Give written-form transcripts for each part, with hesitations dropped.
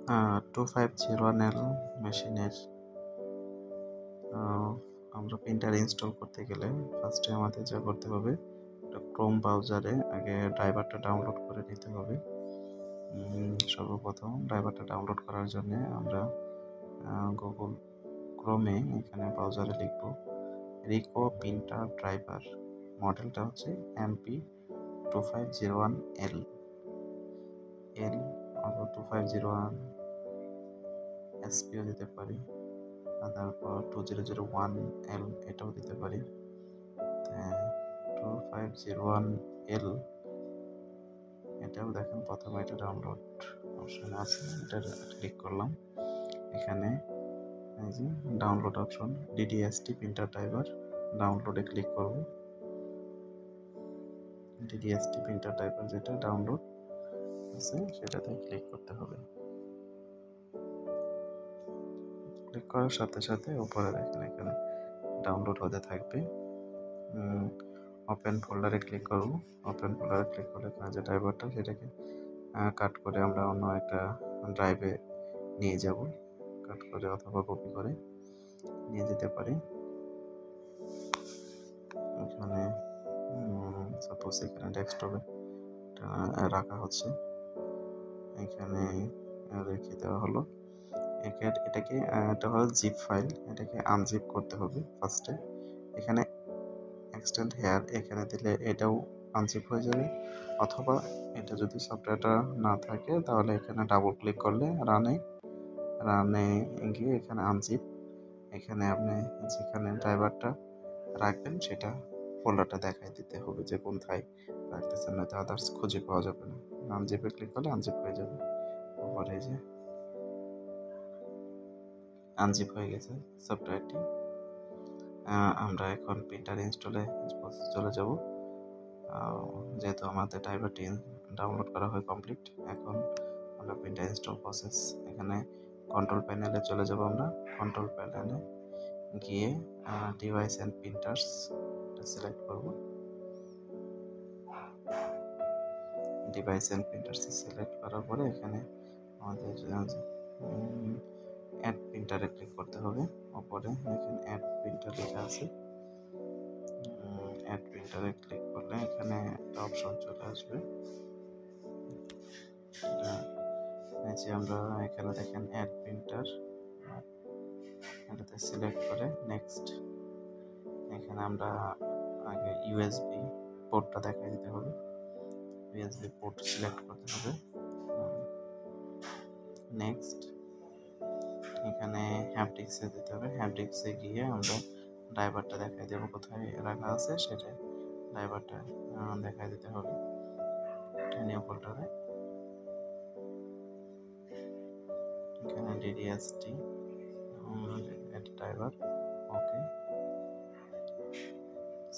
2501L মেশিনের আমরা printer install করতে গেলে ফার্স্টে আমাদের যা করতে হবে, ক্রোম ব্রাউজারে আগে ড্রাইভারটা ডাউনলোড করে নিতে হবে। সর্বপ্রথম ড্রাইভারটা ডাউনলোড করার জন্য আমরা গুগল ক্রোমে এখানে ব্রাউজারে লিখব রিকো প্রিন্টার ড্রাইভার, মডেলটা হচ্ছে MP2501L অথবা 2501 SPও দিতে পারি, তারপর 2001L এটাও দিতে পারি। 2501L এটাও দেখেন প্রথমে এটা ডাউনলোড অপশন আছে, এটা ক্লিক করলাম। এখানে এই যে download option DDST printer driver, ডাউনলোডে ক্লিক করব। DDST প্রিন্টার ড্রাইভার যেটা ডাউনলোড আছে সেটাতে ক্লিক করতে হবে। ক্লিক করার সাথে সাথে উপরে দেখেন এখানে ডাউনলোড হতে থাকবে। ওপেন ফোল্ডারে ক্লিক করব। ওপেন ফোল্ডারে ক্লিক করলে এখানে যে ড্রাইভারটা সেটাকে কাট করে আমরা অন্য একটা ড্রাইভে নিয়ে যাব, কাট করে অথবা কপি করে নিয়ে যেতে পারি। এখানে সাপোজ এখানে ডেস্কটপে রাখা হচ্ছে, এখানে রেখে দেওয়া হলো। এটাকে এটা হলো জিপ ফাইল, এটাকে আনজিপ করতে হবে ফার্স্টে। এখানে এক্সটেন্ড হেয়ার এখানে দিলে এটাও আনজিপ হয়ে যাবে, অথবা এটা যদি সফটওয়্যারটা না থাকে তাহলে এখানে ডাবল ক্লিক করলে রানে গিয়ে এখানে আনজিপ, এখানে আপনি যেখানে ড্রাইভারটা রাখবেন সেটা ফোল্ডারটা দেখাই দিতে হবে যে কোথায় রাখতেছেন, নয়তো আদার্স খুঁজে পাওয়া যাবে না। আনজিপে ক্লিক করলে আনজিপ হয়ে যাবে। তারপরে এই যে আনজিপ হয়ে গেছে সফটওয়্যারটি। আমরা এখন প্রিন্টার ইনস্টলে চলে যাব। যেহেতু আমাদের ড্রাইভারটি ডাউনলোড করা হয় কমপ্লিট, এখন আমরা প্রিন্টার ইনস্টল প্রসেস, এখানে কন্ট্রোল প্যানেলে চলে যাব। আমরা কন্ট্রোল প্যানেলে গিয়ে ডিভাইস অ্যান্ড প্রিন্টার্স সিলেক্ট করব। ডিভাইস অ্যান্ড প্রিন্টার্স সিলেক্ট করার পরে এখানে আমাদের অ্যাড প্রিন্টারে ক্লিক করতে হবে। ওপরে দেখেন অ্যাড প্রিন্টার লেখা আছে, অ্যাড প্রিন্টারে ক্লিক করলে এখানে একটা অপশন চলে আসবে। যে আমরা এখানে দেখেন অ্যাড প্রিন্টার, এটাতে সিলেক্ট করে নেক্সট, এখানে আমরা আগে ইউএসবি পোর্টটা দেখাই দিতে হবে। ইউএসবি পোর্ট সিলেক্ট করতে হবে। নেক্সট এখানে হ্যাপটিক্সে দিতে হবে। হ্যাপটিক্সে গিয়ে আমরা ড্রাইভারটা দেখাই দেবো, কোথায় রাখা আছে সেটা ড্রাইভারটা দেখাই দিতে হবে নিউ ফোল্ডারে। এখানে DDST ড্রাইভার, ওকে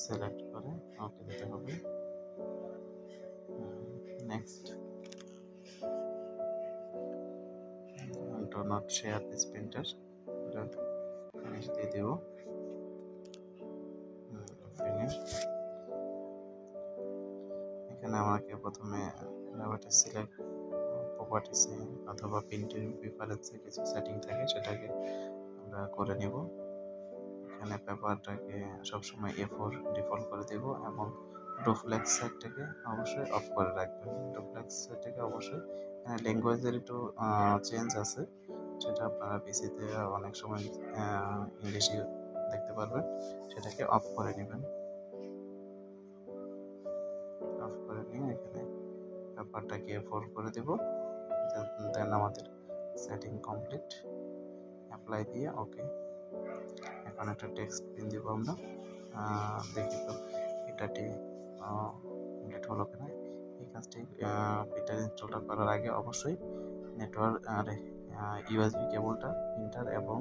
সিলেক্ট করে ওকে দিতে হবে। Next do not share this printer, finish দিয়ে দেব। ফিনিশ। এখানে আমাকে প্রথমে ড্রাইভারটা সিলেক্ট প্রপার্টিসে অথবা প্রিন্টের প্রিফারেন্সে কিছু সেটিং থাকে সেটাকে আমরা করে নেব। এখানে পেপারটাকে সবসময় A4 ডিফল্ট করে দেব এবং ডুপ্লেক্স সেটটাকে অবশ্যই অফ করে রাখবেন। ডুপ্লেক্স সেটটাকে অবশ্যই, ল্যাঙ্গুয়েজের একটু চেঞ্জ আছে, সেটা আপনারা পিসিতে অনেক সময় ইংলিশে দেখতে পারবেন, সেটাকে অফ করে নেবেন। অফ করে নিয়ে এখানে পেপারটাকে A4 করে দেব। দেন আমাদের সেটিং কমপ্লিট। অ্যাপ্লাই দিয়ে ওকে। এখন একটা টেক্সট পিন দিব আমরা, দেখি তো এটাটি আপডেট হলো কিনা। এই কাজটি প্রিন্টার ইনস্টলটা করার আগে অবশ্যই নেটওয়ার্ক আর ইউএসবি কেবলটা প্রিন্টার এবং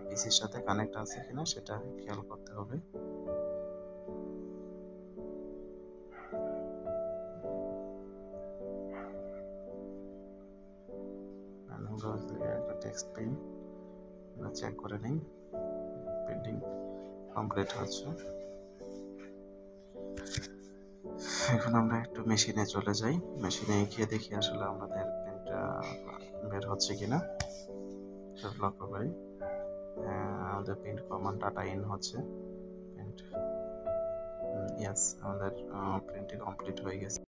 পিসির সাথে কানেক্ট আছে কিনা সেটা খেয়াল করতে হবে। একটা টেক্সট পিন আমরা চেক করে নিই, প্রিন্টিং কমপ্লিট হচ্ছে। এখন আমরা একটু মেশিনে চলে যাই, মেশিনে গিয়ে দেখি আসলে আমাদের প্রিন্ট বের হচ্ছে কিনা সেটা লক্ষ্য করি। আমাদের প্রিন্ট কমান্ড ডাটা ইন হচ্ছে। প্রিন্ট, ইয়েস, আমাদের প্রিন্টটি কমপ্লিট হয়ে গেছে।